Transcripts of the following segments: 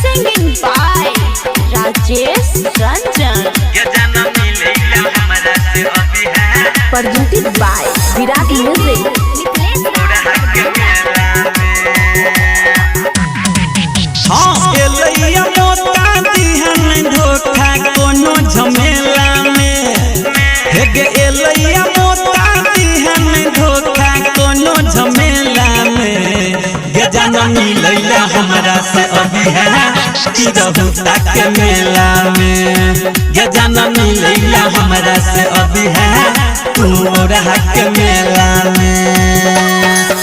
Singing by Rajesh Ranjan. Presented by Virat Music. हाँ एलैया मोता दिहन धोखा कोनो झमेला में हेगे एलैया मोता दिहन धोखा कोनो झमेला में गे जाना मिलैला हमरा से अभी है तिरहुता के मेला में गे जाना मिलैला हमरा से अभी है तोरा के मेला में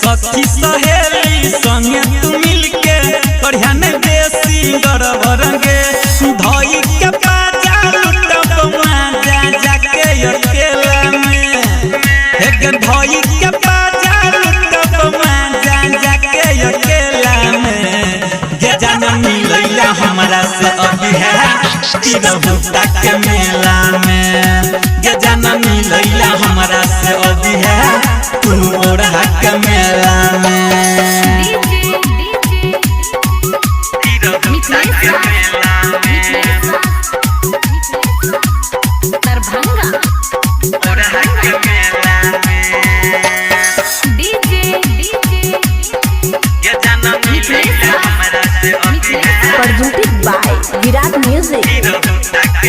सखी सहेली संगे तू मिलके बढ़िया ने देसी गरबरंगे धई के बाजा लुटब माजा जाके अकेला में एक धई के बाजा लुटब माजा जाके अकेला में गे जाना मिलैला हमरा से अभी है तिरहुता के मेला में गे जाना मिलैला हमरा से अभी है तोरा के मेला में Presented by Virat Music.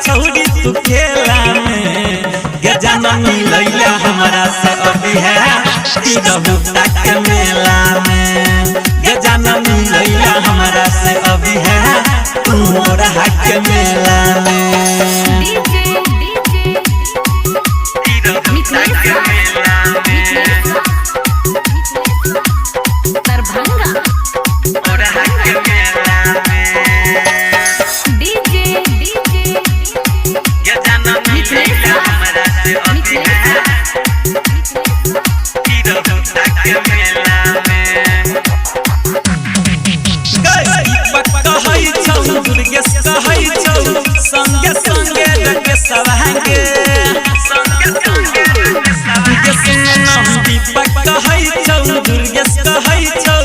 छौरी तू खेला में गे जाना मिलैला हमरा से अभी है तिरहुता के मेला में गे जाना मिलैला हमरा से अभी है तोरा के मेला में संगे संगे लगे सवांगे दीपक कहै छौ दुर्गेश कहै छौ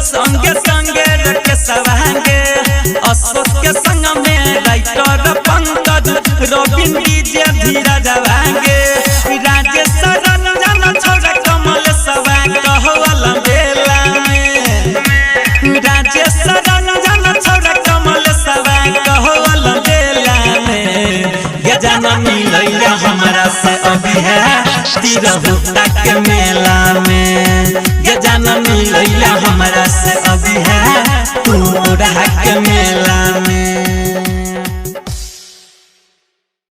संगे संगे लगे सवांगे अशोक के संग में राइटर पंकज रविन डीजे धीरज भांगे राजेश रंजन छोरा कमल सवा कहवला बेला में राजेश रंजन छोरा कमल सवा कहवला जाना मिलैला हमरा से अभी है तिरहुता के मेला में गे जाना मिलैला हमरा